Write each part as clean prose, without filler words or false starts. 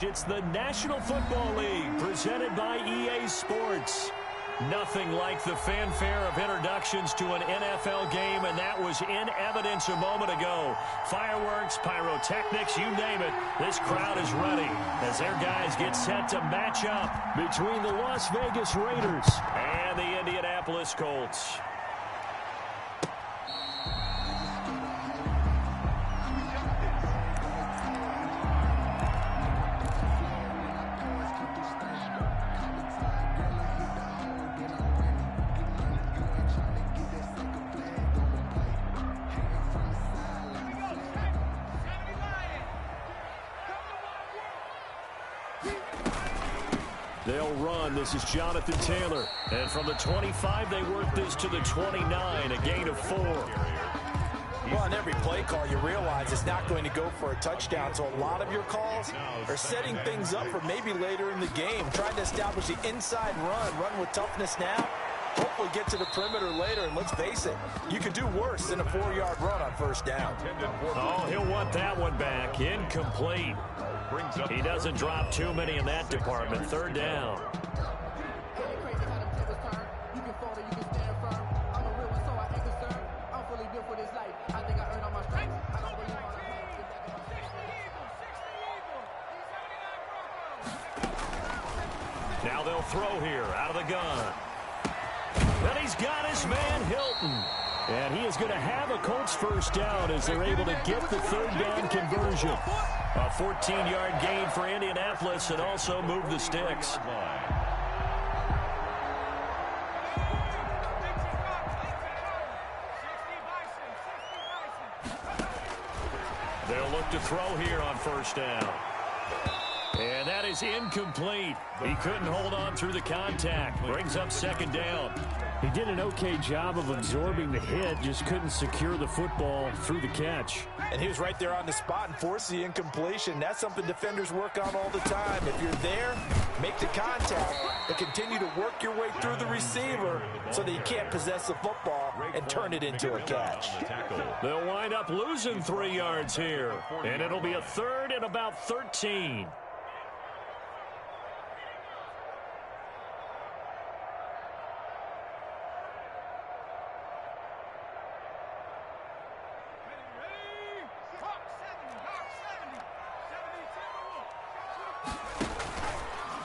It's the National Football League presented by EA Sports. Nothing like the fanfare of introductions to an NFL game, and that was in evidence a moment ago. Fireworks, pyrotechnics, you name it. This crowd is ready as their guys get set to match up between the Las Vegas Raiders and the Indianapolis Colts. They'll run. This is Jonathan Taylor. And from the 25, they work this to the 29, a gain of 4. Well, on every play call, you realize it's not going to go for a touchdown. So a lot of your calls are setting things up for maybe later in the game, trying to establish the inside run with toughness now, hopefully get to the perimeter later. And let's face it, you could do worse than a 4-yard run on first down. Oh, he'll want that one back. Incomplete. He doesn't drop too many in that department. Third down. Now they'll throw here out of the gun. And he's got his man Hilton. And he is going to have a Colts first down as they're able to get the third down conversion. A 14-yard gain for Indianapolis and also move the sticks. They'll look to throw here on first down. And that is incomplete. He couldn't hold on through the contact. Brings up second down. He did an okay job of absorbing the hit, just couldn't secure the football through the catch. And he was right there on the spot and forced the incompletion. That's something defenders work on all the time. If you're there, make the contact, but continue to work your way through the receiver so that you can't possess the football and turn it into a catch. They'll wind up losing 3 yards here, and it'll be a third and about 13.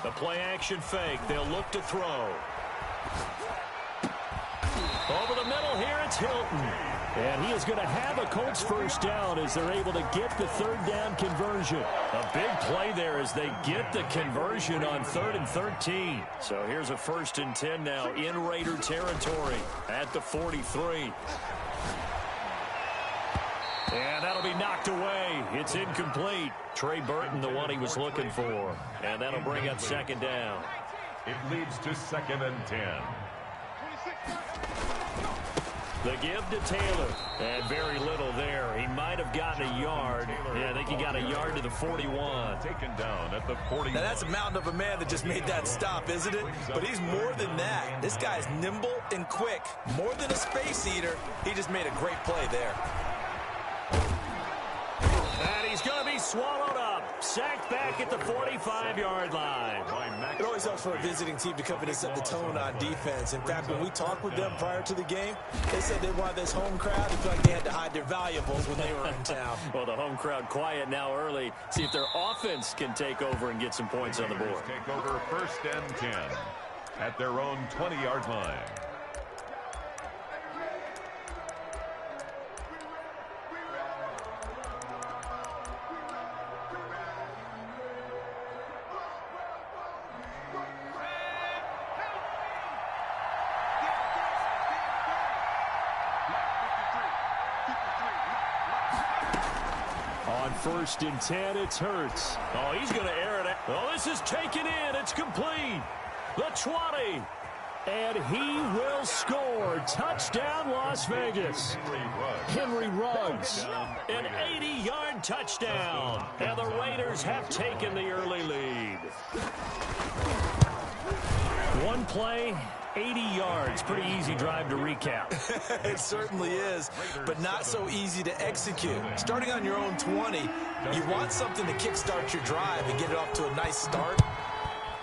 The play-action fake. They'll look to throw. Over the middle here, it's Hilton. And he is going to have a Colts first down as they're able to get the third down conversion. A big play there as they get the conversion on 3rd and 13. So here's a 1st and 10 now in Raider territory at the 43. And that'll be knocked away. It's incomplete. Trey Burton, the one he was looking for. And that'll bring up second down. It leads to 2nd and 10. The give to Taylor. And very little there. He might have gotten a yard. Yeah, I think he got a yard to the 41. Taken down at the 41. Now that's a mountain of a man that just made that stop, isn't it? But he's more than that. This guy's nimble and quick. More than a space eater. He just made a great play there. And he's going to be swallowed up. Sacked back at the 45-yard line. It always helps for a visiting team to come in and set the tone on defense. In fact, when we talked with them prior to the game, they said they wanted this home crowd to feel like they had to hide their valuables when they were in town. Well, the home crowd quiet now early. See if their offense can take over and get some points on the board. Take over 1st and 10 at their own 20-yard line. On 1st and 10, it's Hurts. Oh, he's going to air it out. Oh, this is taken in. It's complete. The 20. And he will score. Touchdown, Las Vegas. Henry Ruggs. An 80-yard touchdown. And the Raiders have taken the early lead. One play, 80 yards. Pretty easy drive to recap. It certainly is, but not so easy to execute. Starting on your own 20, you want something to kickstart your drive and get it off to a nice start.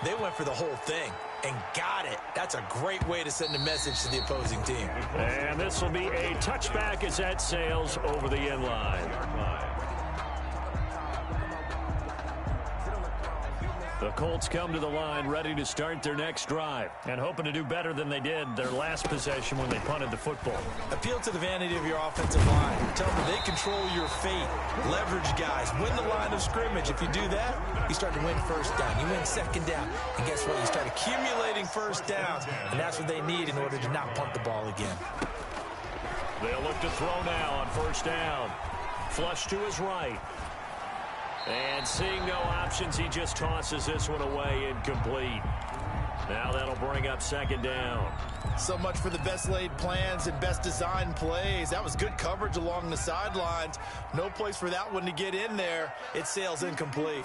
They went for the whole thing and got it. That's a great way to send a message to the opposing team. And this will be a touchback as that sails over the end line. The Colts come to the line ready to start their next drive and hoping to do better than they did their last possession when they punted the football. Appeal to the vanity of your offensive line. Tell them they control your fate. Leverage guys. Win the line of scrimmage. If you do that, you start to win first down. You win second down. And guess what? You start accumulating first downs. And that's what they need in order to not punt the ball again. They'll look to throw now on first down. Flush to his right. And seeing no options, he just tosses this one away incomplete. Now that'll bring up second down. So much for the best laid plans and best designed plays. That was good coverage along the sidelines. No place for that one to get in there. It sails incomplete.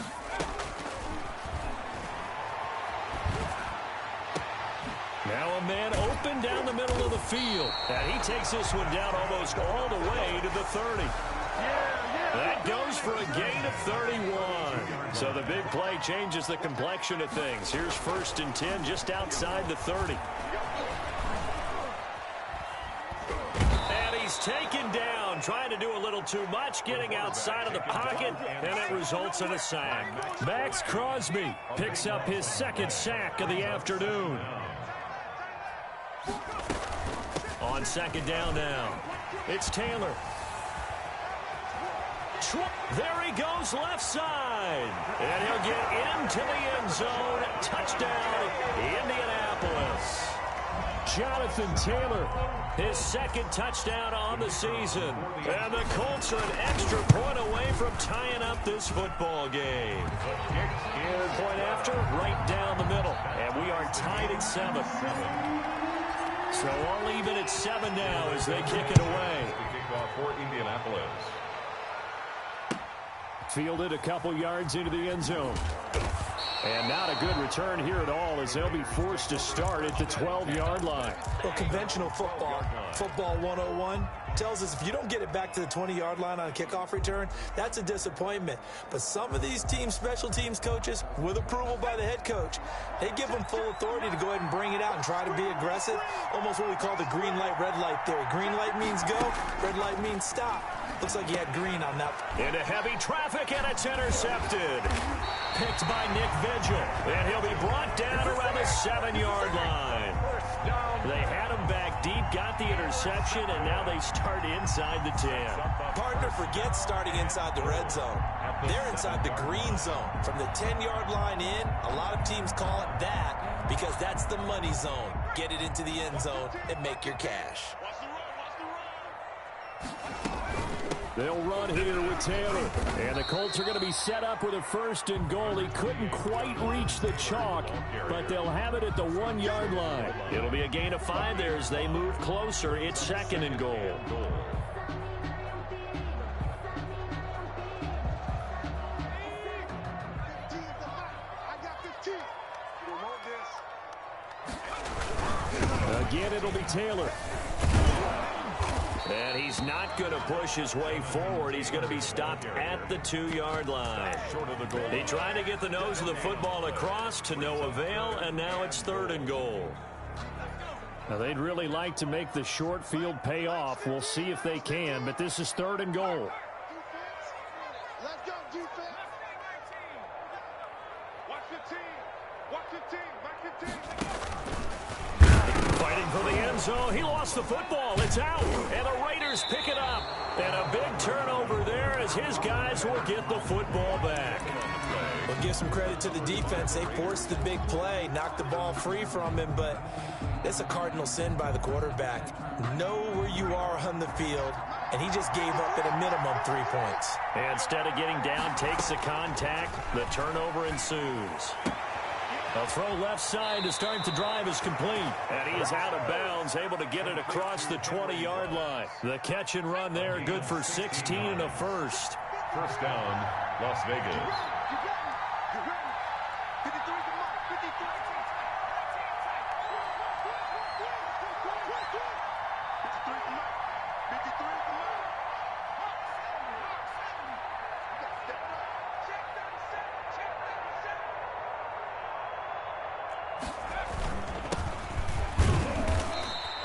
Now a man open down the middle of the field. And he takes this one down almost all the way to the 30. That goes for a gain of 31. So the big play changes the complexion of things. Here's 1st and 10 just outside the 30. And he's taken down, trying to do a little too much, getting outside of the pocket, and it results in a sack. Max Crosby picks up his 2nd sack of the afternoon. On 2nd down now, it's Taylor. There he goes left side. And he'll get into the end zone. Touchdown, Indianapolis. Jonathan Taylor, his 2nd touchdown on the season. And the Colts are an extra point away from tying up this football game. Point after, right down the middle. And we are tied at 7. So all even at 7 now as they kick it away. Kickoff for Indianapolis. Fielded a couple yards into the end zone. And not a good return here at all as they'll be forced to start at the 12-yard line. Well, conventional football 101, tells us if you don't get it back to the 20-yard line on a kickoff return, that's a disappointment. But some of these teams, special teams coaches, with approval by the head coach, they give them full authority to go ahead and bring it out and try to be aggressive. Almost what we call the green light, red light theory. Green light means go, red light means stop. Looks like he had green on that. Into heavy traffic, and it's intercepted. Picked by Nick Vigil. And he'll be brought down around the 7-yard line. They had him back deep, got the interception, and now they start inside the 10. Partner forgets starting inside the red zone. They're inside the green zone. From the 10-yard line in, a lot of teams call it that because that's the money zone. Get it into the end zone and make your cash. They'll run here with Taylor. And the Colts are going to be set up with a 1st and goal. He couldn't quite reach the chalk, but they'll have it at the 1-yard line. It'll be a gain of 5 there as they move closer. It's 2nd and goal. Again, it'll be Taylor. And he's not going to push his way forward. He's going to be stopped at the 2-yard line. He tried to get the nose of the football across to no avail, and now it's 3rd and goal. Now, they'd really like to make the short field pay off. We'll see if they can, but this is 3rd and goal. Let's go, defense. Watch the team. Watch the team. Watch the team. Fighting for the end zone. He lost the football. It's out. And the Raiders pick it up. And a big turnover there as his guys will get the football back. We'll give some credit to the defense. They forced the big play, knocked the ball free from him, but it's a cardinal sin by the quarterback. Know where you are on the field, and he just gave up at a minimum 3 points. And instead of getting down, takes the contact. The turnover ensues. A throw left side to start the drive is complete. And he is out of bounds, able to get it across the 20-yard line. The catch and run there, good for 16 and a first. First down, Las Vegas.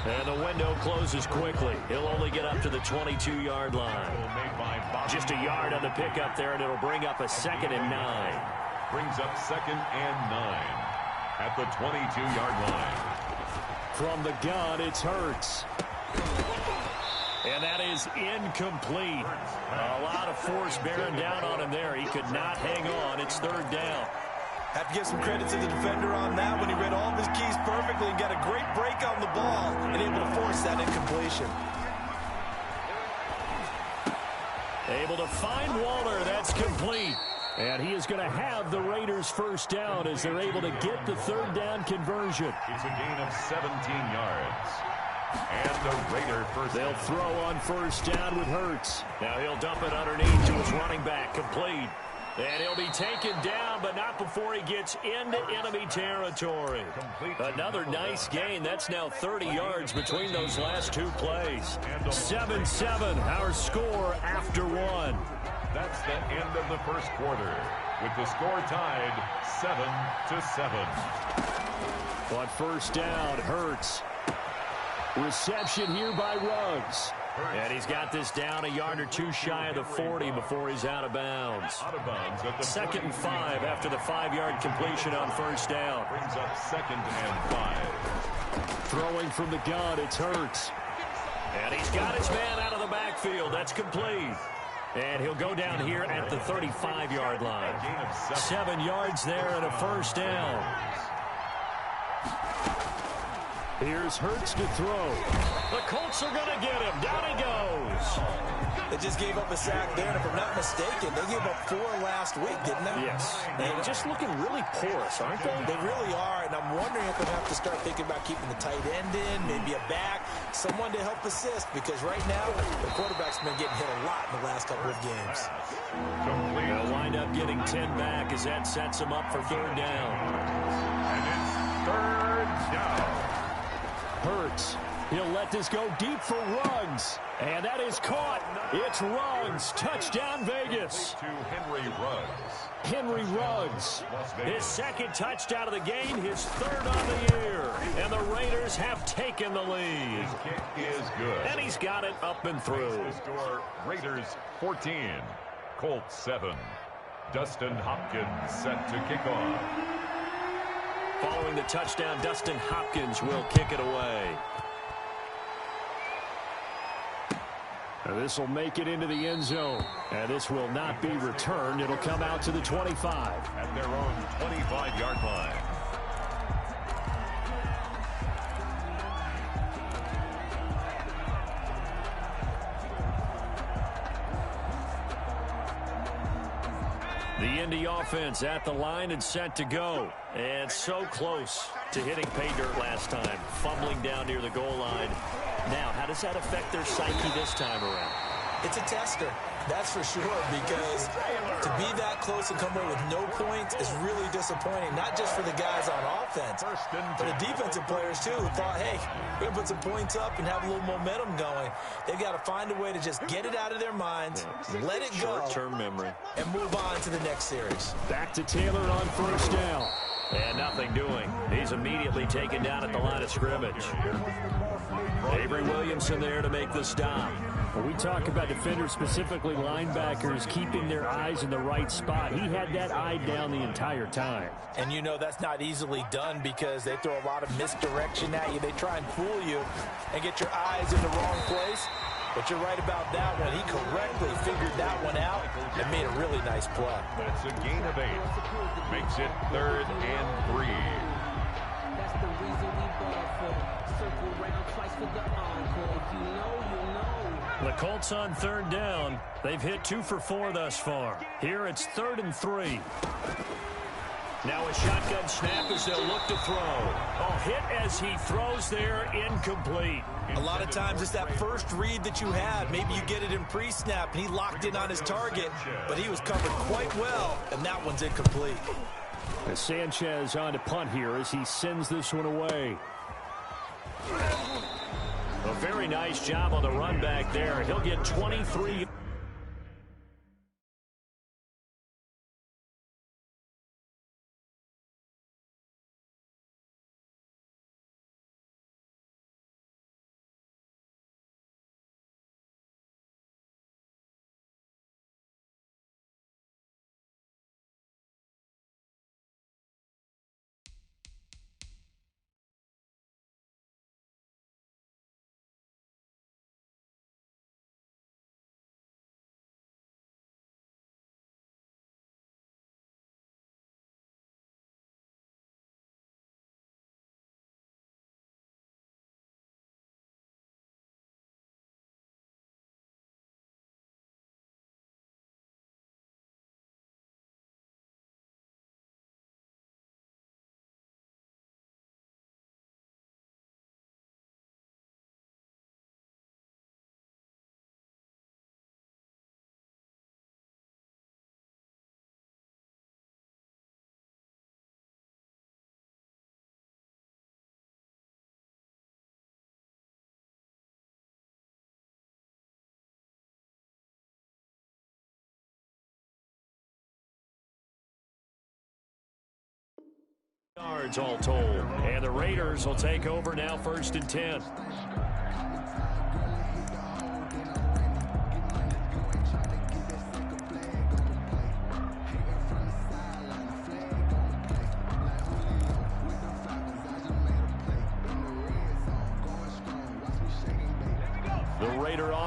And the window closes quickly. He'll only get up to the 22-yard line. Just a yard on the pickup there, and it'll bring up a 2nd and 9. Brings up 2nd and 9 at the 22-yard line. From the gun, it's Hurts. And that is incomplete. A lot of force bearing down on him there. He could not hang on. It's 3rd down. Have to give some credit to the defender on that when he read all of his keys perfectly and got a great break on the ball and able to force that incompletion. Able to find Waller. That's complete. And he is going to have the Raiders 1st down as they're able to get the 3rd down conversion. It's a gain of 17 yards. And the Raider first. They'll throw on 1st down with Hurts. Now he'll dump it underneath to his running back. Complete. And he'll be taken down, but not before he gets into enemy territory. Another nice gain. That's now 30 yards between those last 2 plays. 7-7, our score after 1. That's the end of the first quarter, with the score tied 7-7. On 1st down, Hurts. Reception here by Ruggs. And he's got this down a yard or 2 shy of the 40 before he's out of bounds. Out of bounds at the 2nd and 5 after the 5-yard completion on 1st down. Brings up 2nd and 5. Throwing from the gun, it's Hurts. And he's got his man out of the backfield. That's complete. And he'll go down here at the 35-yard line. 7 yards there and a 1st down. Here's Hurts to throw. The Colts are going to get him. Down he goes. They just gave up a sack there, and if I'm not mistaken, they gave up 4 last week, didn't they? Yes. They're just looking really porous, aren't they? They really are, and I'm wondering if they'll have to start thinking about keeping the tight end in, maybe a back, someone to help assist, because right now, the quarterback's been getting hit a lot in the last couple of games. They'll wind up getting 10 back as that sets him up for 3rd down. And it's 3rd down. Hurts. He'll let this go deep for Ruggs. And that is caught. It's Ruggs. Touchdown, Vegas. To Henry Ruggs. Henry Ruggs. His 2nd touchdown of the game, his 3rd on the year. And the Raiders have taken the lead. His kick is good. And he's got it up and through. The score, Raiders 14, Colts 7. Dustin Hopkins set to kick off. Following the touchdown, Dustin Hopkins will kick it away. This will make it into the end zone. And this will not be returned. It'll come out to the 25. At their own 25-yard line. The Indy offense at the line and set to go. And so close to hitting pay dirt last time. Fumbling down near the goal line. Now, how does that affect their psyche this time around? It's a tester, that's for sure, because to be that close and come away with no points is really disappointing, not just for the guys on offense, but the defensive players, too, who thought, hey, we're going to put some points up and have a little momentum going. They've got to find a way to just get it out of their minds, let it go, short-term memory, and move on to the next series. Back to Taylor on 1st down. And nothing doing. He's immediately taken down at the line of scrimmage. Avery Williamson there to make the stop. When we talk about defenders, specifically linebackers, keeping their eyes in the right spot, he had that eye down the entire time. And you know that's not easily done because they throw a lot of misdirection at you. They try and fool you and get your eyes in the wrong place. But you're right about that one. He correctly figured that one out and made a really nice play. That's a gain of 8. Makes it 3rd and 3. That's the reason we ball for. Circle round twice for the encore. If you know, you know. The Colts on 3rd down. They've hit 2 for 4 thus far. Here it's 3rd and 3. Now a shotgun snap as they'll look to throw. Oh, hit as he throws there, incomplete. A lot of times it's that first read that you had. Maybe you get it in pre-snap. He locked in on his target, but he was covered quite well, and that one's incomplete. As Sanchez on to punt here as he sends this one away. A very nice job on the run back there. He'll get 23. Yards all told. And the Raiders will take over now, 1st and 10.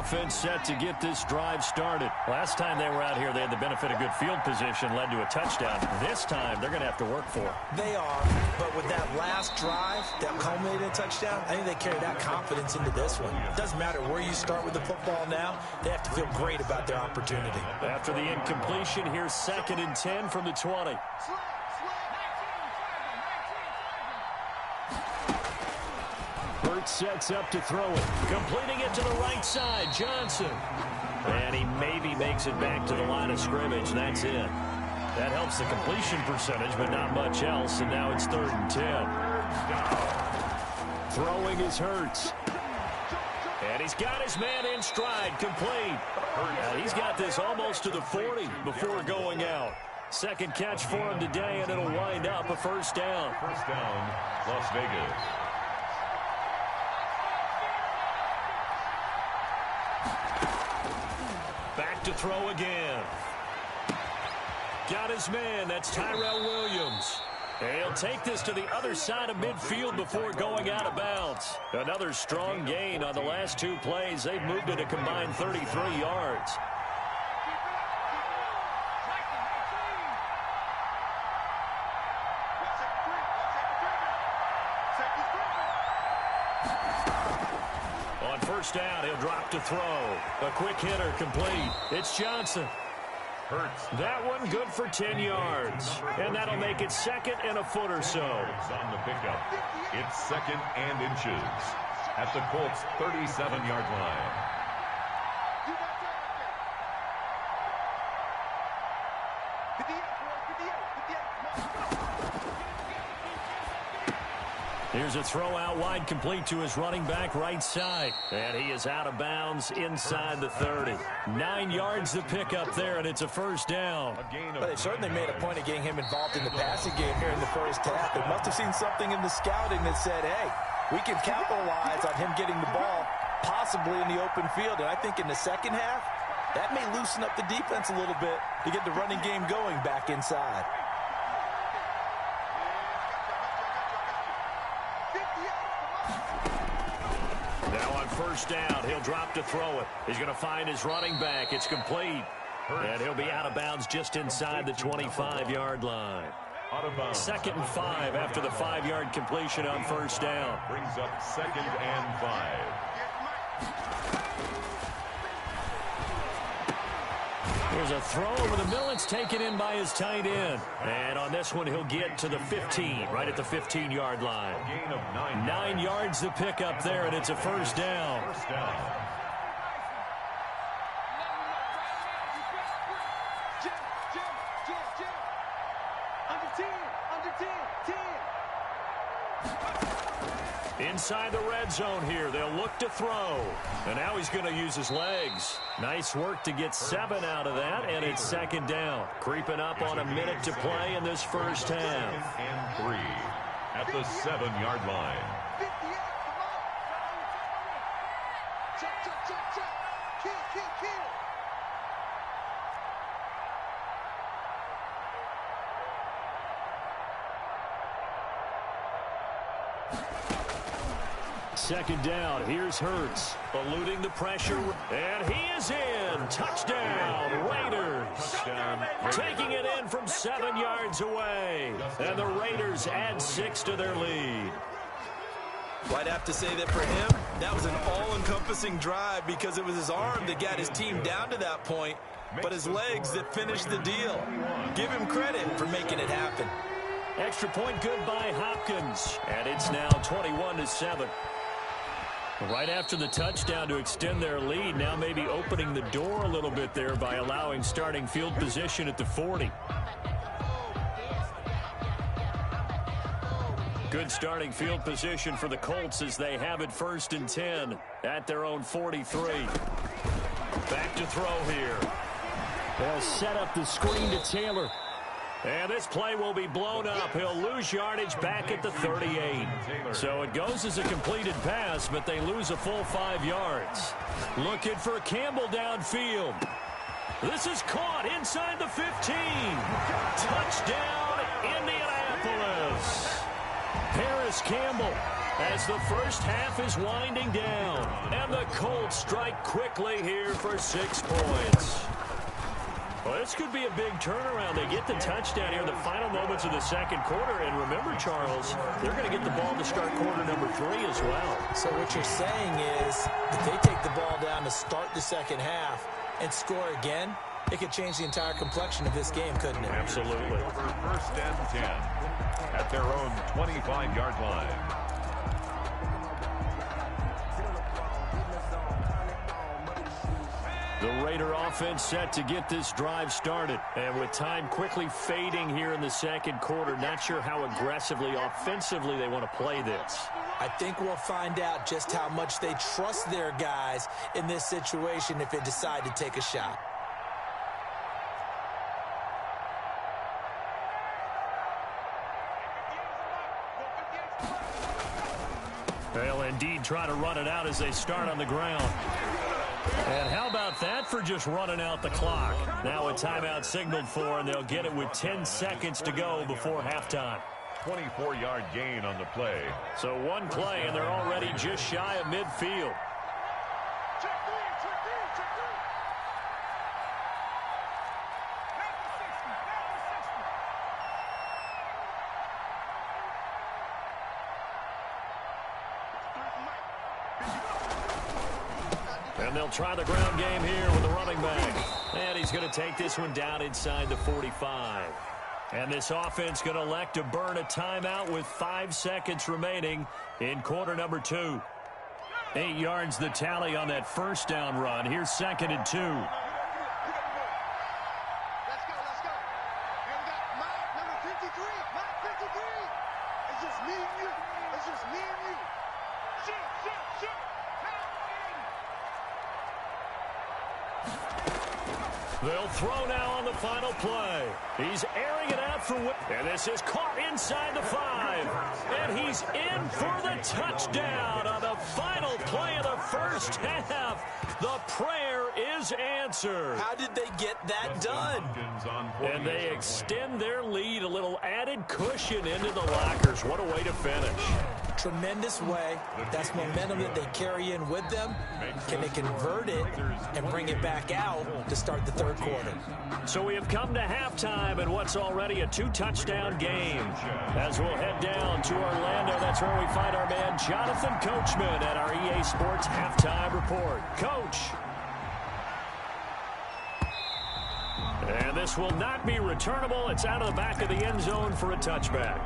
Offense set to get this drive started. Last time they were out here, they had the benefit of good field position, led to a touchdown. This time, they're going to have to work for it. They are, but with that last drive that culminated in a touchdown, I think they carry that confidence into this one. It doesn't matter where you start with the football now. They have to feel great about their opportunity. After the incompletion, here's 2nd and 10 from the 20. Sets up to throw it. Completing it to the right side, Johnson. And he maybe makes it back to the line of scrimmage. That's it. That helps the completion percentage, but not much else. And now it's 3rd and 10. Throwing is Hurts. And he's got his man in stride, complete. And he's got this almost to the 40 before going out. Second catch for him today, and it'll wind up a 1st down. 1st down, Las Vegas. Back to throw again. Got his man. That's Tyrell Williams. And he'll take this to the other side of midfield before going out of bounds. Another strong gain on the last 2 plays. They've moved it a combined 33 yards. On 1st down, he'll drop to throw. A quick hitter complete. It's Johnson. Hurts. That one good for 10 yards. And that'll make it 2nd and a foot or so. On the pickup. It's 2nd and inches at the Colts' 37-yard line. Here's a throw out wide, complete to his running back right side. And he is out of bounds inside the 30. 9 yards to pick up there, and it's a 1st down. But they certainly made a point of getting him involved in the passing game here in the 1st half. They must have seen something in the scouting that said, hey, we can capitalize on him getting the ball possibly in the open field. And I think in the 2nd half, that may loosen up the defense a little bit to get the running game going back inside. Now on 1st down, he'll drop to throw it. He's going to find his running back. It's complete. And he'll be out of bounds just inside the 25-yard line. 2nd and 5 after the 5-yard completion on 1st down. Brings up 2nd and 5. There's a throw over the middle. It's taken in by his tight end. And on this one, he'll get to the 15, right at the 15-yard line. Gain of 9 yards to pick up there, and it's a 1st down. 1st down. Inside the red zone here. They'll look to throw. And now he's going to use his legs. Nice work to get 7 out of that, and it's 2nd down. Creeping up on a minute to play in this 1st half. 2nd and 3 at the 7-yard line. Second down. Here's Hurts. Eluding the pressure. And he is in. Touchdown, Raiders. Touchdown. Taking it in from 7 yards away. And the Raiders add 6 to their lead. Well, I'd have to say that for him, that was an all-encompassing drive because it was his arm that got his team down to that point, but his legs that finished the deal. Give him credit for making it happen. Extra point good by Hopkins. And it's now 21-7. Right after the touchdown to extend their lead, now maybe opening the door a little bit there by allowing starting field position at the 40. Good starting field position for the Colts as they have it 1st and 10 at their own 43. Back to throw here. They'll set up the screen to Taylor. And this play will be blown up. He'll lose yardage back at the 38. So it goes as a completed pass, but they lose a full 5 yards. Looking for Campbell downfield. This is caught inside the 15. Touchdown, Indianapolis. Paris Campbell as the first half is winding down. And the Colts strike quickly here for 6 points. Well, this could be a big turnaround. They get the touchdown here in the final moments of the second quarter. And remember, Charles, they're going to get the ball to start quarter number 3 as well. So what you're saying is if they take the ball down to start the second half and score again, it could change the entire complexion of this game, couldn't it? Absolutely. First and 10 at their own 25-yard line. The Raider offense set to get this drive started. And with time quickly fading here in the second quarter, not sure how aggressively, offensively they want to play this. I think we'll find out just how much they trust their guys in this situation if they decide to take a shot. They'll indeed try to run it out as they start on the ground. And how about that for just running out the clock? Now a timeout signaled for, and they'll get it with 10 seconds to go before halftime. 24-yard gain on the play. So one play, and they're already just shy of midfield. And they'll try the ground game here with the running back. And he's going to take this one down inside the 45. And this offense going to elect to burn a timeout with 5 seconds remaining in quarter number 2. 8 yards the tally on that first down run. Here's 2nd and 2. Let's go. And we got Mike, number 53. Mike 53. It's just me and you. It's just me and you. Shit. They'll throw now on the final play. He's airing it out for Whip. And this is caught inside the 5. And he's in for the touchdown on the final play of the first half. The prayer is answered. How did they get that done? And they extend their lead, a little added cushion into the lockers. What a way to finish. Tremendous way. That's momentum that they carry in with them. Can they convert it and bring it back out to start the third quarter? So we have come to halftime in what's already a 2-touchdown game. As we'll head down to Orlando, that's where we find our man Jonathan Coachman at our EA Sports Halftime Report. Coach. And this will not be returnable. It's out of the back of the end zone for a touchback.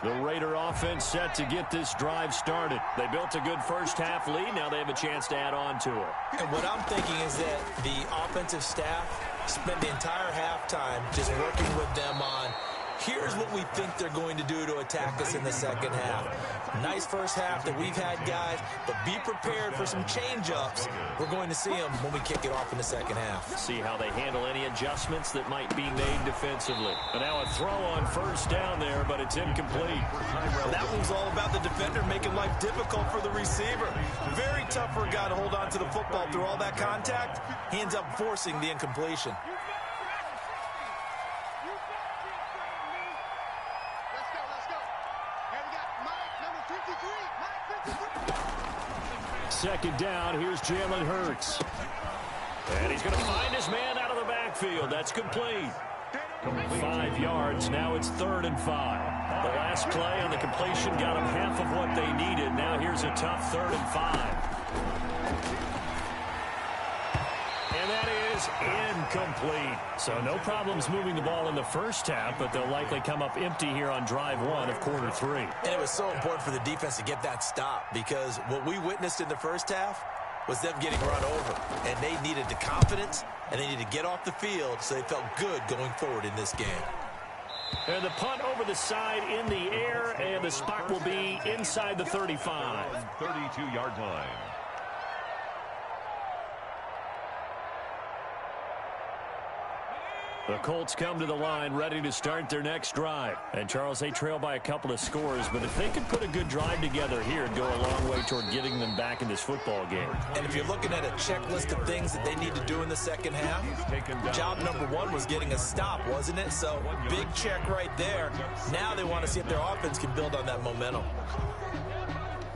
The Raider offense set to get this drive started. They built a good first half lead. Now they have a chance to add on to it. And what I'm thinking is that the offensive staff spent the entire halftime just working with them on here's what we think they're going to do to attack us in the second half. Nice first half that we've had, guys, but be prepared for some change-ups. We're going to see them when we kick it off in the second half. See how they handle any adjustments that might be made defensively. And now a throw on first down there, but it's incomplete. That one's all about the defender making life difficult for the receiver. Very tough for a guy to hold on to the football through all that contact. He ends up forcing the incompletion. Second down, here's Jalen Hurts. And he's going to find his man out of the backfield. That's complete. 5 yards, now it's 3rd and 5. The last play on the completion got them half of what they needed. Now here's a tough 3rd and 5. And that is incomplete. So no problems moving the ball in the first half, but they'll likely come up empty here on drive 1 of quarter 3. And it was so important for the defense to get that stop because what we witnessed in the first half was them getting run over. And they needed the confidence, and they needed to get off the field so they felt good going forward in this game. And the punt over the side in the air, and the spot will be inside the 35. 32-yard line. The Colts come to the line ready to start their next drive. And, Charles, they trail by a couple of scores, but if they could put a good drive together here, it'd go a long way toward getting them back in this football game. And if you're looking at a checklist of things that they need to do in the second half, job number one was getting a stop, wasn't it? So, big check right there. Now they want to see if their offense can build on that momentum.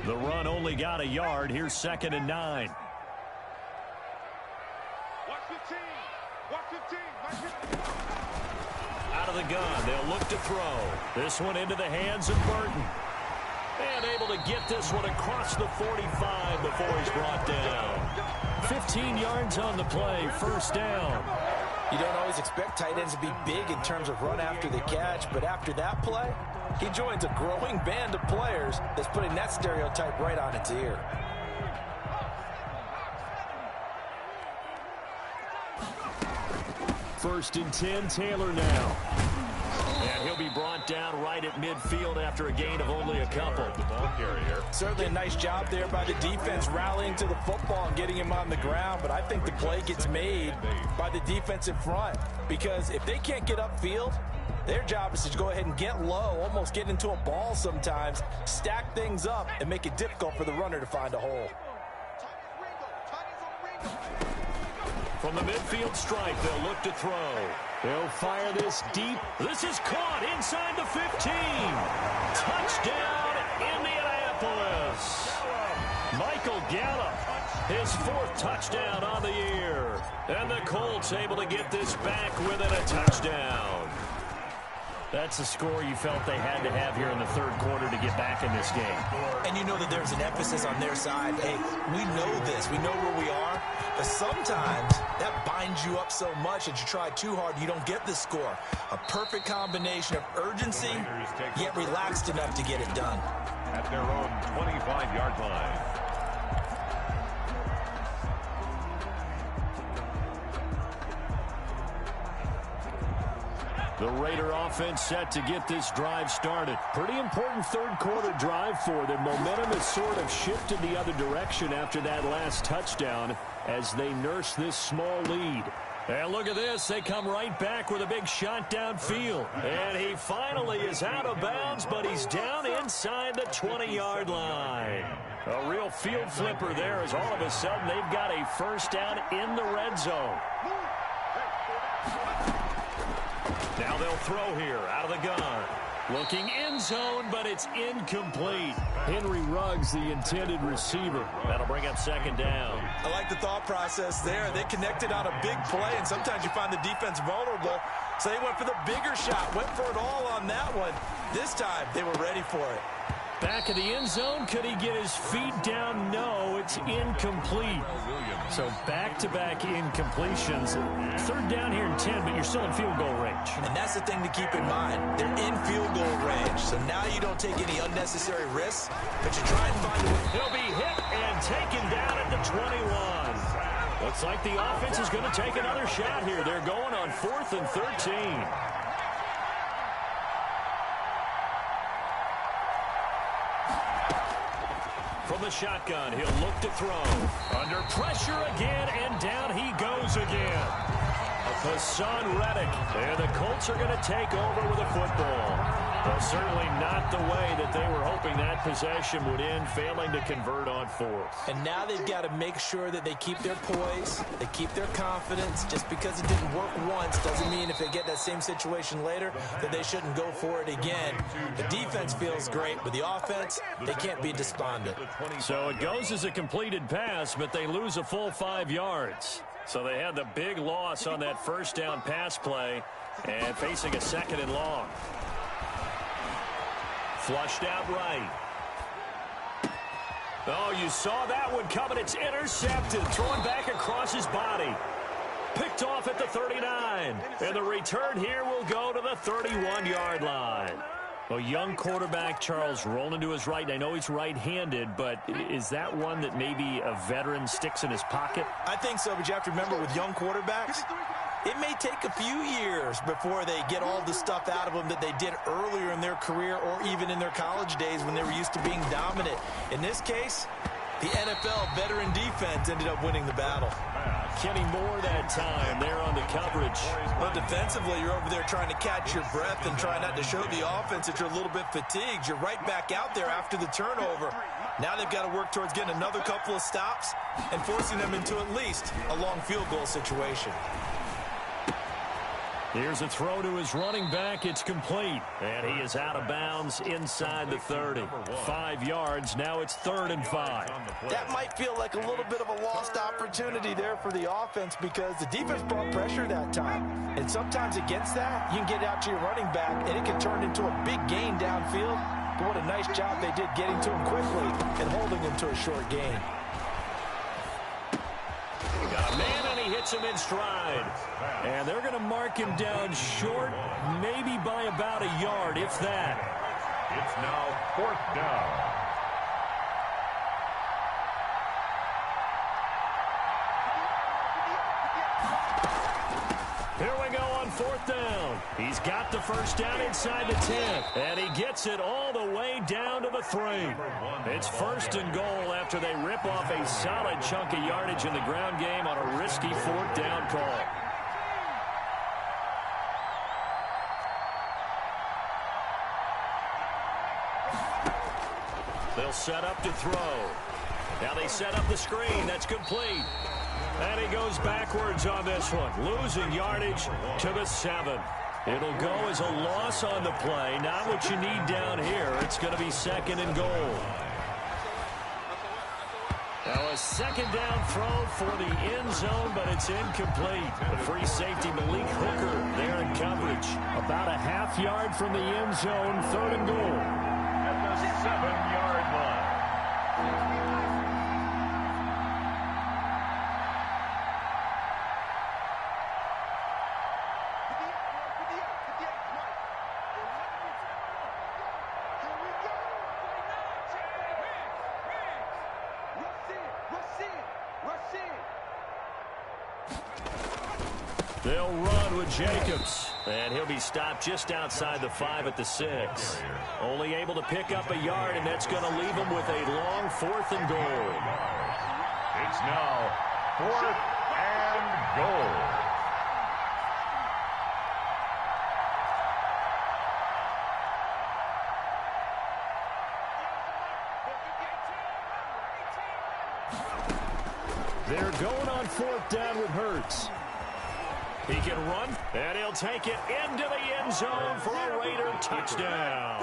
The run only got a yard. Here's 2nd and 9. Out of the gun, they'll look to throw. This one into the hands of Burton. And able to get this one across the 45 before he's brought down. 15 yards on the play, first down. You don't always expect tight ends to be big in terms of run after the catch, but after that play, he joins a growing band of players that's putting that stereotype right on its ear. First and 10, Taylor now. And he'll be brought down right at midfield after a gain of only a couple. Certainly a nice job there by the defense rallying to the football and getting him on the ground, but I think the play gets made by the defense in front, because if they can't get upfield, their job is to go ahead and get low, almost get into a ball sometimes, stack things up, and make it difficult for the runner to find a hole. From the midfield stripe, they'll look to throw. They'll fire this deep. This is caught inside the 15. Touchdown, Indianapolis. Michael Gallup, his 4th touchdown on the year. And the Colts able to get this back within a touchdown. That's the score you felt they had to have here in the 3rd quarter to get back in this game. And you know that there's an emphasis on their side. Hey, we know this. We know where we are. But sometimes that binds you up so much that you try too hard, you don't get the score. A perfect combination of urgency, yet relaxed enough to get it done. At their own 25-yard line. The Raider offense set to get this drive started. Pretty important 3rd quarter drive for them. Momentum has sort of shifted the other direction after that last touchdown as they nurse this small lead. And look at this. They come right back with a big shot downfield. And he finally is out of bounds, but he's down inside the 20-yard line. A real field flipper there as all of a sudden they've got a first down in the red zone. Now they'll throw here out of the gun. Looking end zone, but it's incomplete. Henry Ruggs, the intended receiver. That'll bring up 2nd down. I like the thought process there. They connected on a big play, and sometimes you find the defense vulnerable. So they went for the bigger shot, went for it all on that one. This time, they were ready for it. Back of the end zone. Could he get his feet down? No, it's incomplete. So back-to-back incompletions. 3rd down here in 10, but you're still in field goal range. And that's the thing to keep in mind. They're in field goal range. So now you don't take any unnecessary risks, but you try and find a way. He'll be hit and taken down at the 21. Looks like the offense is going to take another shot here. They're going on 4th and 13. From the shotgun, he'll look to throw. Under pressure again, and down he goes again. Hassan Reddick. And the Colts are going to take over with a football. Well, certainly not the way that they were hoping that possession would end, failing to convert on 4th. And now they've got to make sure that they keep their poise, they keep their confidence. Just because it didn't work once doesn't mean if they get that same situation later that they shouldn't go for it again. The defense feels great, but the offense, they can't be despondent. So it goes as a completed pass, but they lose a full 5 yards. So they had the big loss on that first down pass play and facing a 2nd and long. Flushed out right. Oh, you saw that one coming. It's intercepted. Thrown back across his body. Picked off at the 39. And the return here will go to the 31-yard line. Well, young quarterback Charles rolling to his right. And I know he's right-handed, but is that one that maybe a veteran sticks in his pocket? I think so, but you have to remember with young quarterbacks, it may take a few years before they get all the stuff out of them that they did earlier in their career or even in their college days when they were used to being dominant. In this case, the NFL veteran defense ended up winning the battle. Kenny Moore that time there on the coverage. Well, defensively, you're over there trying to catch your breath and try not to show the offense that you're a little bit fatigued. You're right back out there after the turnover. Now they've got to work towards getting another couple of stops and forcing them into at least a long field goal situation. Here's a throw to his running back. It's complete. And he is out of bounds inside the 30. 5 yards. Now it's 3rd and 5. That might feel like a little bit of a lost opportunity there for the offense because the defense brought pressure that time. And sometimes against that, you can get out to your running back, and it can turn into a big gain downfield. But what a nice job they did getting to him quickly and holding him to a short gain. Got a man, and he hits him in stride. And they're going to mark him down short, maybe by about a yard, if that. It's now 4th down. Here we go on 4th down. He's got the first down inside the 10. And he gets it all the way down to the 3. It's 1st and goal after they rip off a solid chunk of yardage in the ground game on a risky 4th down call. They'll set up to throw. Now they set up the screen. That's complete. And he goes backwards on this one, losing yardage to the 7. It'll go as a loss on the play. Not what you need down here. It's going to be 2nd and goal. Now a 2nd down throw for the end zone, but it's incomplete. The free safety Malik Hooker there in coverage. About a half yard from the end zone, 3rd and goal. At the 7-yard line. They'll run with Jacobs, and he'll be stopped just outside the 5 at the 6. Only able to pick up a yard, and that's going to leave him with a long 4th and goal. It's now 4th and goal. They're going on 4th down with Hurts. He can run, and he'll take it into the end zone for a Raider touchdown.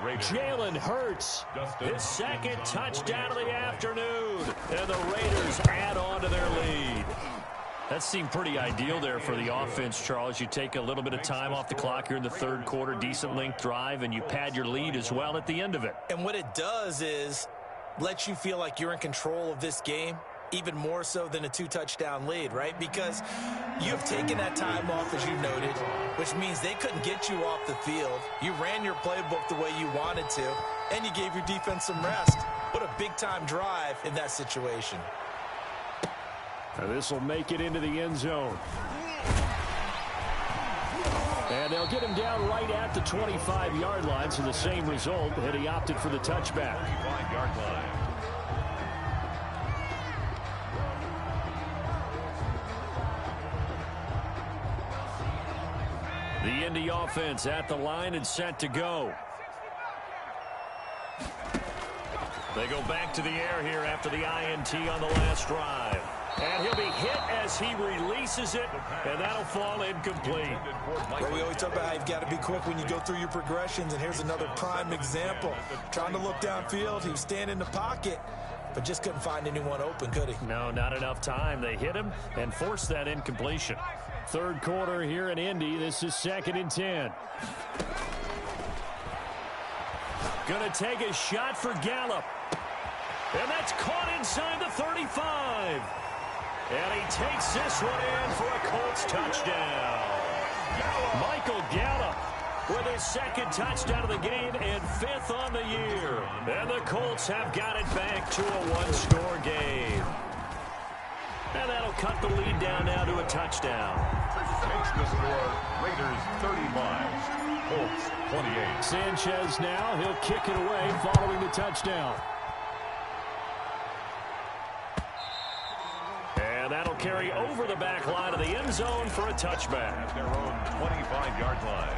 Jalen Hurts, his 2nd touchdown of the afternoon, and the Raiders add on to their lead. That seemed pretty ideal there for the offense, Charles. You take a little bit of time off the clock here in the 3rd quarter, decent length drive, and you pad your lead as well at the end of it. And what it does is let you feel like you're in control of this game, even more so than a 2-touchdown lead, right? Because you have taken that time off, as you noted, which means they couldn't get you off the field. You ran your playbook the way you wanted to, and you gave your defense some rest. What a big-time drive in that situation. This will make it into the end zone. And they'll get him down right at the 25-yard line, so the same result, and he opted for the touchback. 25-yard line. The Indy offense at the line and set to go. They go back to the air here after the INT on the last drive. And he'll be hit as he releases it, and that'll fall incomplete. Well, we always talk about how you've got to be quick when you go through your progressions, and here's another prime example. Trying to look downfield, he was standing in the pocket, but just couldn't find anyone open, could he? No, not enough time. They hit him and forced that incompletion. 3rd quarter here in Indy. This is 2nd and 10. Going to take a shot for Gallup. And that's caught inside the 35. And he takes this one in for a Colts touchdown. Michael Gallup with his 2nd touchdown of the game and 5th on the year. And the Colts have got it back to a 1-score game. And that'll cut the lead down now to a touchdown. Makes the score Raiders 35, Colts 28. Sanchez now, he'll kick it away following the touchdown. And that'll carry over the back line of the end zone for a touchback. At their own 25-yard line.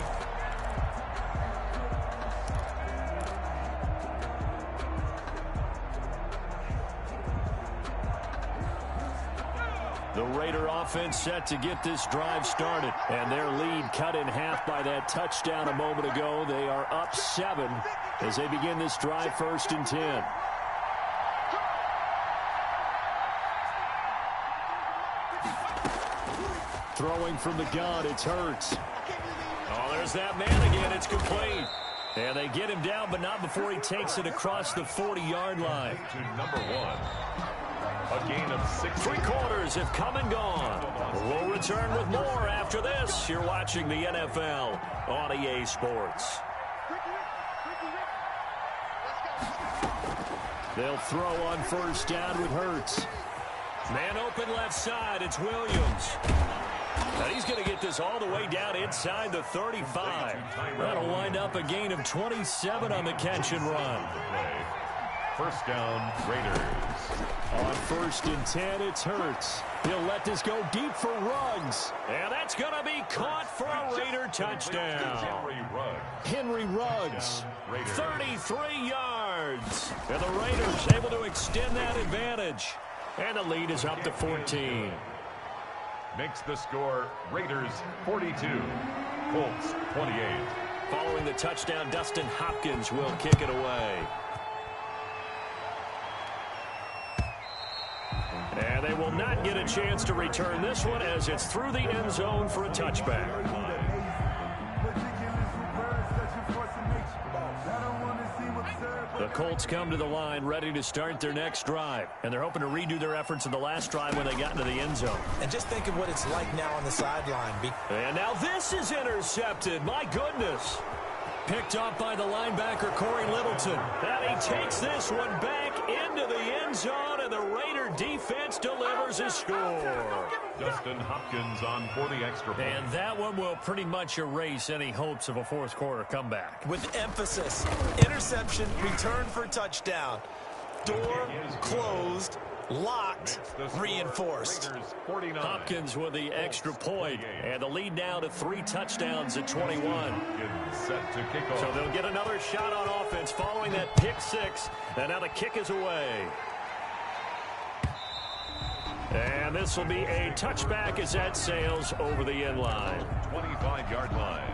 The Raider offense set to get this drive started. And their lead cut in half by that touchdown a moment ago. They are up 7 as they begin this drive 1st and 10. Throwing from the gun, it's Hurts. Oh, there's that man again. It's complete. And they get him down, but not before he takes it across the 40-yard line. To number 1. A gain of 6. 3 quarters have come and gone. We'll return with more after this. You're watching the NFL on EA Sports. They'll throw on 1st down with Hurts. Man open left side. It's Williams. Now he's going to get this all the way down inside the 35. That'll wind up a gain of 27 on the catch and run. 1st down, Raiders. On 1st and 10, it's Hurts. He'll let this go deep for Ruggs. And that's going to be caught for a Raider touchdown. Henry Ruggs, 33 yards. And the Raiders able to extend that advantage. And the lead is up to 14. Makes the score Raiders 42, Colts 28. Following the touchdown, Dustin Hopkins will kick it away. And they will not get a chance to return this one as it's through the end zone for a touchback. The Colts come to the line ready to start their next drive. And they're hoping to redo their efforts in the last drive when they got into the end zone. And just think of what it's like now on the sideline. And now this is intercepted. My goodness. Picked up by the linebacker, Corey Littleton. And he takes this one back into the end zone, and the Raider defense delivers a score. Dustin Hopkins on for the extra point. And that one will pretty much erase any hopes of a 4th quarter comeback. With emphasis, interception, return for touchdown. Door closed, locked, reinforced. Hopkins with the extra point, and the lead now to 3 touchdowns at 21. Set to kick off. So they'll get another shot on offense following that pick 6, and now the kick is away. And this will be a touchback as that sails over the end line. 25-yard line.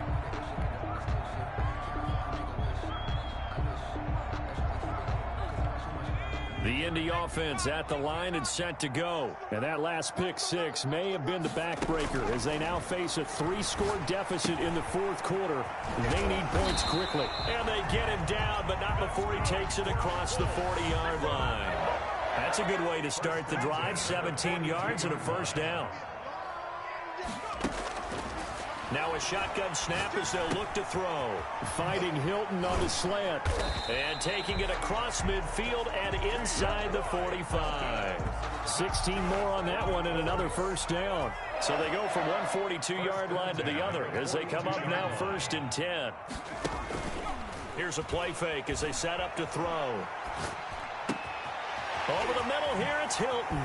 The Indy offense at the line and set to go. And that last pick 6 may have been the backbreaker as they now face a 3-score deficit in the 4th quarter. They need points quickly. And they get him down, but not before he takes it across the 40-yard line. That's a good way to start the drive. 17 yards and a 1st down. Now a shotgun snap as they'll look to throw. Fighting Hilton on the slant. And taking it across midfield and inside the 45. 16 more on that one and another 1st down. So they go from one 42-yard line to the other as they come up now 1st and 10. Here's a play fake as they set up to throw. Over the middle here, it's Hilton.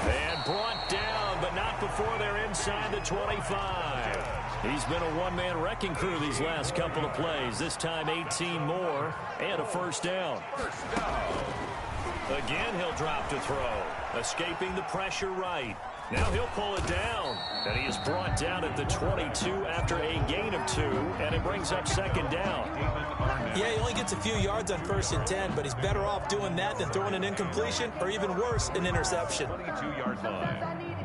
And brought down, but not before they're inside the 25. He's been a one-man wrecking crew these last couple of plays. This time 18 more and a 1st down. Again, he'll drop to throw. Escaping the pressure right. Now he'll pull it down. And he is brought down at the 22 after a gain of 2. And it brings up 2nd down. Yeah, he only gets a few yards on 1st and 10, but he's better off doing that than throwing an incompletion or even worse, an interception. 22-yard line.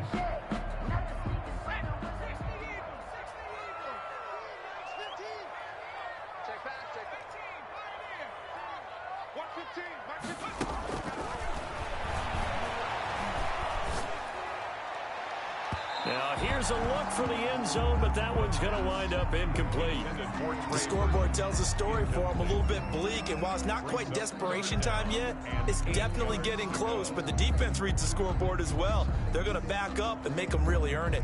Now here's a look for the end zone, but that one's going to wind up incomplete. The scoreboard tells a story for him, a little bit bleak, and while it's not quite desperation time yet, it's definitely getting close, but the defense reads the scoreboard as well. They're going to back up and make them really earn it.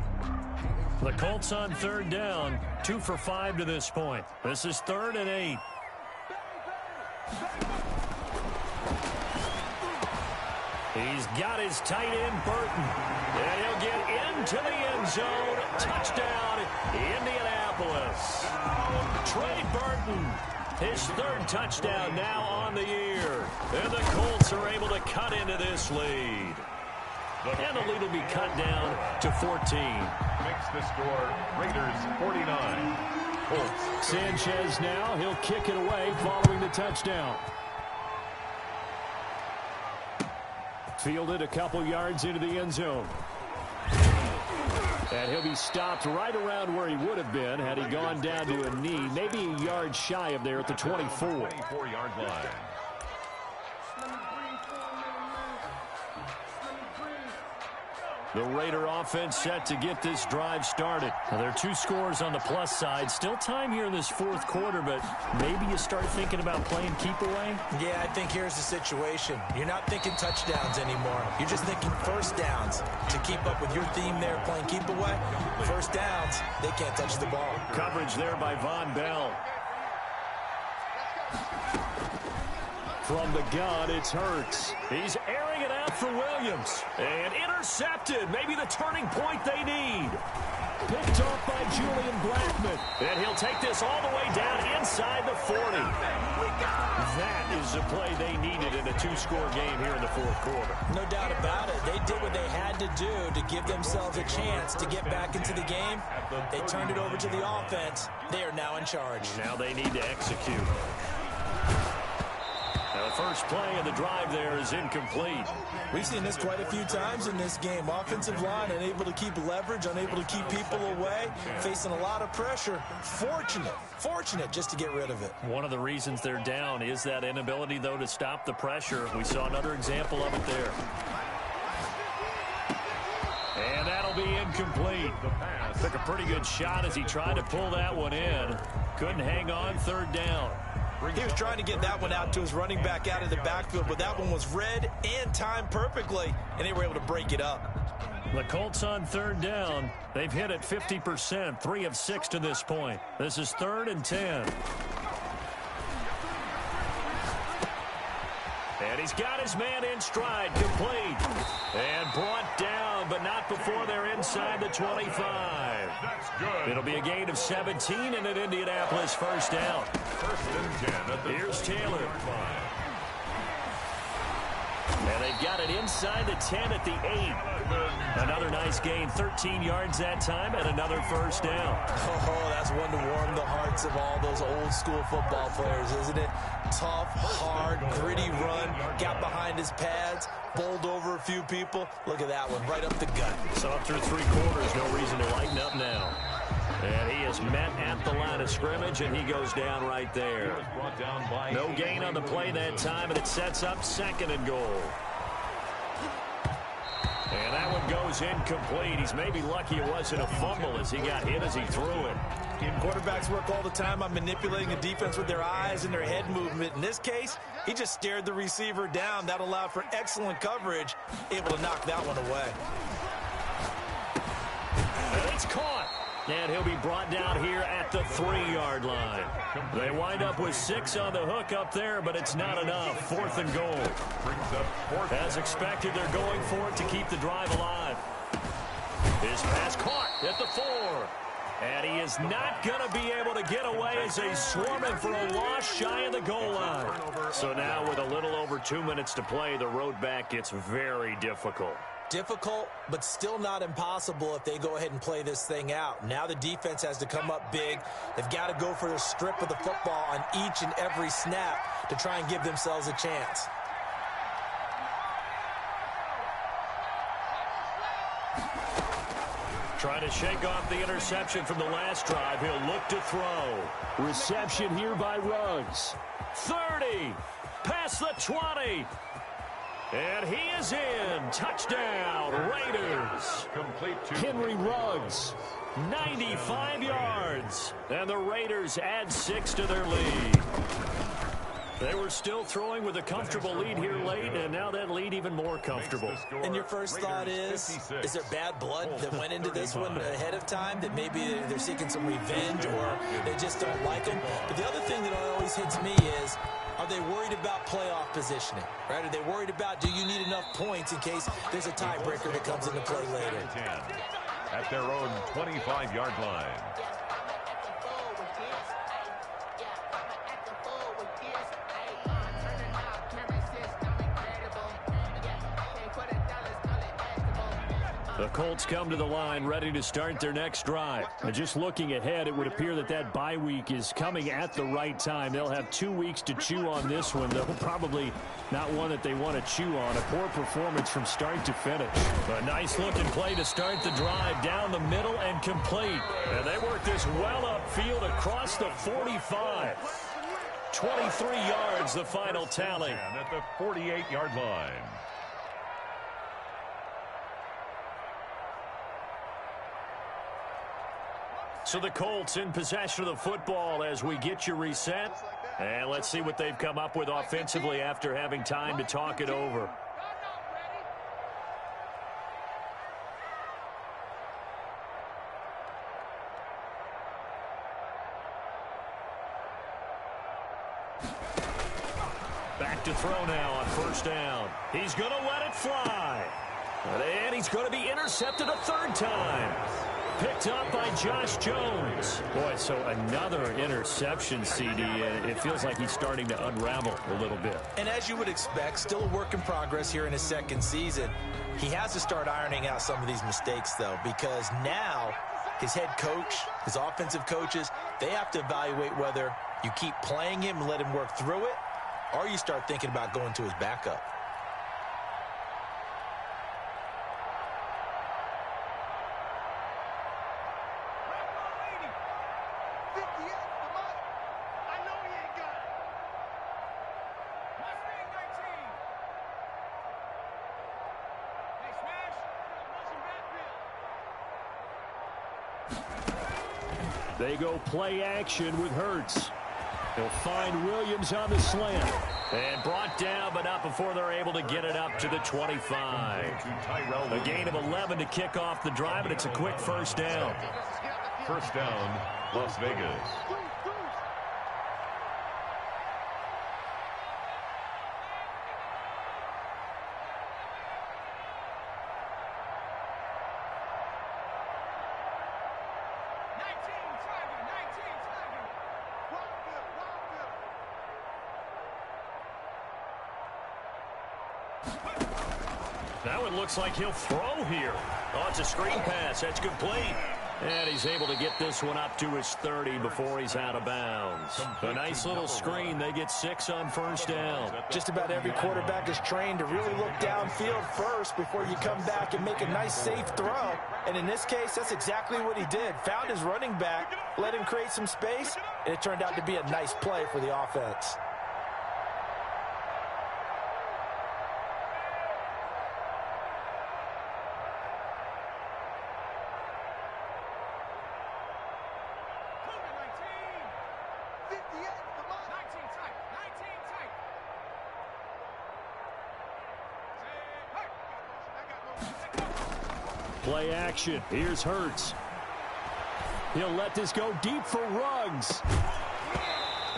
The Colts on 3rd down, 2 for 5 to this point. This is 3rd and 8. He's got his tight end, Burton. And he'll into the end zone. Touchdown, Indianapolis. Trey Burton, his third touchdown now on the year. And the Colts are able to cut into this lead. And the lead will be cut down to 14. Makes the score Raiders 49. Colts. Sanchez now, he'll kick it away following the touchdown. Fielded a couple yards into the end zone. And he'll be stopped right around where he would have been had he gone down to a knee, maybe a yard shy of there at the 24. 24-yard line. The Raider offense set to get this drive started. Now, there are 2 scores on the plus side. Still time here in this fourth quarter, but maybe you start thinking about playing keep away? Yeah, I think here's the situation. You're not thinking touchdowns anymore. You're just thinking first downs. To keep up with your theme there, playing keep away, first downs, they can't touch the ball. Coverage there by Von Bell. From the gun, it's Hurts. He's airing it out for Williams. And intercepted. Maybe the turning point they need. Picked off by Julian Blackmon. And he'll take this all the way down inside the 40. That is the play they needed in a 2-score game here in the fourth quarter. No doubt about it. They did what they had to do to give themselves a chance to get back into the game. They turned it over to the offense. They are now in charge. Now they need to execute. Now the first play of the drive there is incomplete. We've seen this quite a few times in this game. Offensive line unable to keep leverage, unable to keep people away, facing a lot of pressure. Fortunate just to get rid of it. One of the reasons they're down is that inability, though, to stop the pressure. We saw another example of it there. And that'll be incomplete. Took a pretty good shot as he tried to pull that one in. Couldn't hang on, third down. He was trying to get that one out to his running back out of the backfield, but that one was read and timed perfectly, and they were able to break it up. The Colts on third down. They've hit it 50%, 3 of 6 to this point. This is 3rd and 10. And he's got his man in stride, complete. And brought down, but not before they're inside the 25. That's good. It'll be a gain of 17 and an Indianapolis first down. 1st and 10 at the Here's Taylor. And they've got it inside the 10 at the 8. Another nice gain, 13 yards that time, and another first down. Oh, that's one to warm the hearts of all those old-school football players, isn't it? Tough, hard, gritty run, got behind his pads, bowled over a few people. Look at that one, right up the gut. So through 3 quarters, no reason to lighten up now. And he is met at the line of scrimmage, and he goes down right there. No gain on the play that time, and it sets up 2nd and goal. And that one goes incomplete. He's maybe lucky it wasn't a fumble as he got hit as he threw it. Quarterbacks work all the time on manipulating the defense with their eyes and their head movement. In this case, he just stared the receiver down. That allowed for excellent coverage, able to knock that one away. And it's caught. And he'll be brought down here at the 3-yard line. They wind up with 6 on the hook up there, but it's not enough. 4th and goal. As expected, they're going for it to keep the drive alive. His pass caught at the 4. And he is not going to be able to get away as they swarm him for a loss shy of the goal line. So now with a little over 2 minutes to play, the road back gets very difficult. Difficult, but still not impossible if they go ahead and play this thing out. Now the defense has to come up big. They've got to go for the strip of the football on each and every snap to try and give themselves a chance. Trying to shake off the interception from the last drive. He'll look to throw. Reception here by Ruggs. 30. Past the 20. And he is in. Touchdown, Raiders. Complete to Henry Ruggs. 95 yards. And the Raiders add 6 to their lead. They were still throwing with a comfortable lead here late, and now that lead even more comfortable. And your first thought is there bad blood that went into this one ahead of time, that maybe they're seeking some revenge or they just don't like them? But the other thing that always hits me is, are they worried about playoff positioning? Right? Are they worried about, do you need enough points in case there's a tiebreaker that comes into play later? at their own 25-yard line. The Colts come to the line ready to start their next drive. And just looking ahead, it would appear that that bye week is coming at the right time. They'll have 2 weeks to chew on this one, though probably not one that they want to chew on. A poor performance from start to finish. A nice-looking play to start the drive down the middle and complete. And they work this well upfield across the 45. 23 yards, the final tally. And at the 48-yard line. So the Colts in possession of the football as we get you reset. And let's see what they've come up with offensively after having time to talk it over. Back to throw now on first down. He's going to let it fly. And he's going to be intercepted a third time. Picked up by Josh Jones. Boy, so another interception, CD, and it feels like he's starting to unravel a little bit. And as you would expect, still a work in progress here in his second season. He has to start ironing out some of these mistakes, though, because now his head coach, his offensive coaches, they have to evaluate whether you keep playing him and let him work through it, or you start thinking about going to his backup. They go play action with Hurts. He'll find Williams on the slant. And brought down, but not before they're able to get it up to the 25. A gain of 11 to kick off the drive, and it's a quick first down. First down, Las Vegas. Now it looks like he'll throw here. Oh, it's a screen pass. That's complete. And he's able to get this one up to his 30 before he's out of bounds. A nice little screen. They get 6 on first down. Just about every quarterback is trained to really look downfield first before you come back and make a nice, safe throw. And in this case, that's exactly what he did. Found his running back, let him create some space, and it turned out to be a nice play for the offense. Play action. Here's Hurts. He'll let this go deep for Ruggs.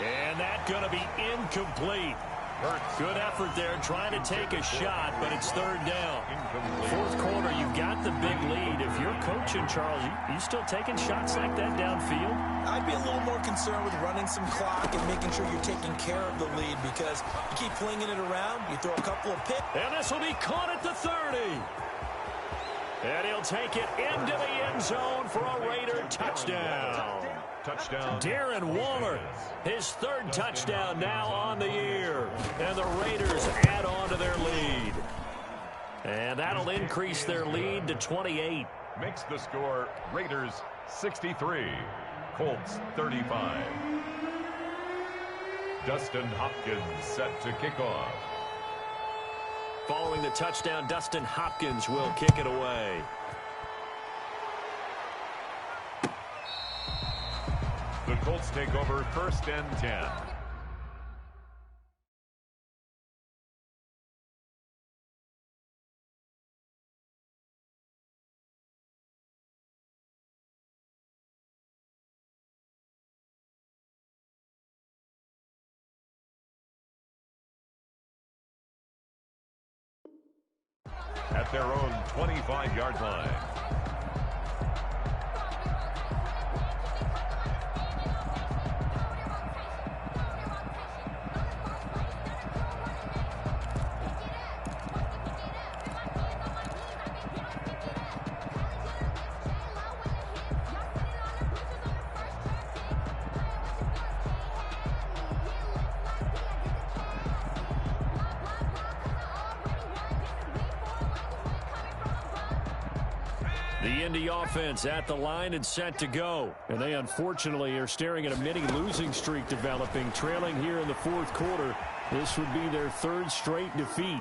And that's going to be incomplete. Good effort there trying to take a shot, but it's third down. Fourth quarter, you've got the big lead. If you're coaching, Charles, you still taking shots like that downfield? I'd be a little more concerned with running some clock and making sure you're taking care of the lead, because you keep flinging it around, you throw a couple of picks. And this will be caught at the 30. And he'll take it into the end zone for a Raider touchdown. Touchdown. Darren Waller, his third touchdown now on the year. And the Raiders add on to their lead. And that'll increase their lead to 28. Makes the score Raiders 63, Colts 35. Dustin Hopkins set to kick off. Following the touchdown, Dustin Hopkins will kick it away. The Colts take over first and 10. At their own 25-yard line. The Indy offense at the line and set to go. And they unfortunately are staring at a mini losing streak developing, trailing here in the fourth quarter. This would be their third straight defeat.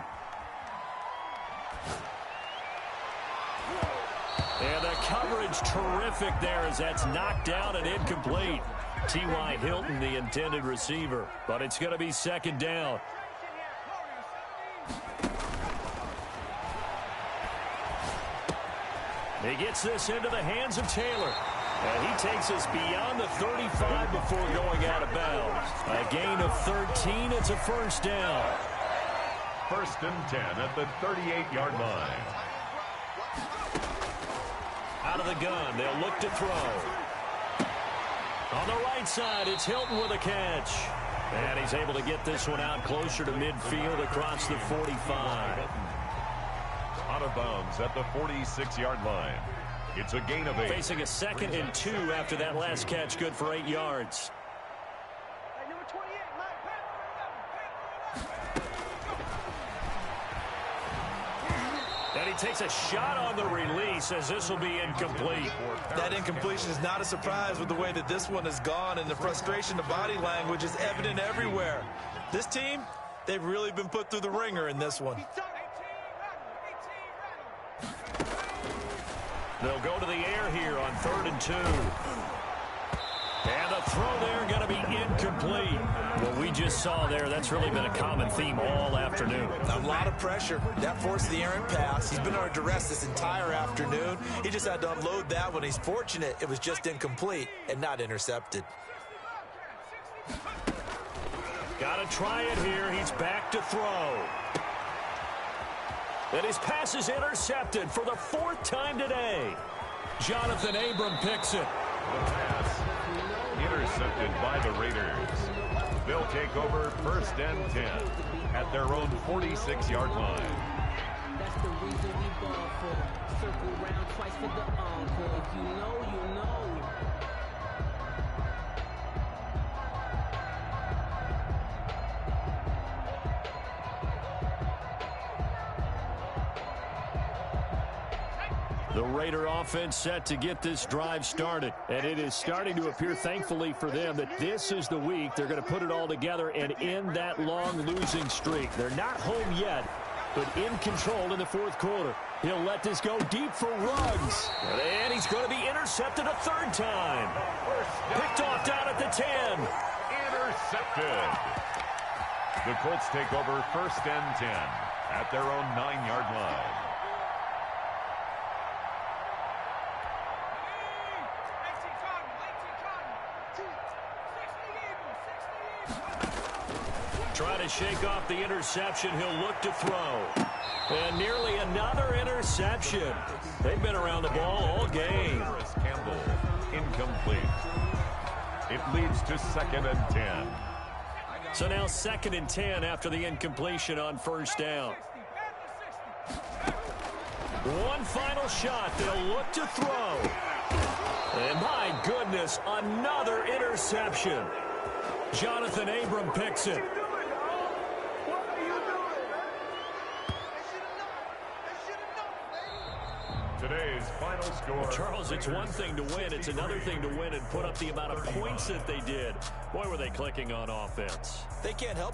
And the coverage terrific there as that's knocked down and incomplete. T.Y. Hilton, the intended receiver, but it's going to be second down. He gets this into the hands of Taylor. And he takes us beyond the 35 before going out of bounds. A gain of 13. It's a first down. First and 10 at the 38-yard line. Out of the gun, they'll look to throw. On the right side, it's Hilton with a catch. And he's able to get this one out closer to midfield across the 45. Out of bounds at the 46-yard line. It's a gain of 8. Facing a 2nd and 2 after that last catch, good for 8 yards. And he takes a shot on the release as this will be incomplete. That incompletion is not a surprise with the way that this one has gone, and the frustration, the body language is evident everywhere. This team, they've really been put through the ringer in this one. They'll go to the air here on 3rd and 2. And the throw there going to be incomplete. What we just saw there, that's really been a common theme all afternoon. A lot of pressure. That forced the errant pass. He's been under duress this entire afternoon. He just had to unload that one. He's fortunate it was just incomplete and not intercepted. Got to try it here. He's back to throw. And his pass is intercepted for the 4th time today. Jonathan Abram picks it. The pass intercepted by the Raiders. They'll take over 1st and 10 at their own 46-yard line. That's the reason we ball for. Circle round twice for the encore. If you know, you know. The Raider offense set to get this drive started. And it is starting to appear, thankfully for them, that this is the week they're going to put it all together and end that long losing streak. They're not home yet, but in control in the 4th quarter. He'll let this go deep for Ruggs. And he's going to be intercepted a 3rd time. Picked off down at the 10. Intercepted. The Colts take over 1st and 10 at their own 9-yard line. Trying to shake off the interception. He'll look to throw. And nearly another interception. They've been around the ball all game. Campbell, incomplete. It leads to 2nd and 10. So now 2nd and 10 after the incompletion on 1st down. One final shot. They'll look to throw. And my goodness, another interception. Jonathan Abram picks it. Today's final score. Charles, it's one thing to win. It's another thing to win and put up the amount of points that they did. Boy, were they clicking on offense. They can't help but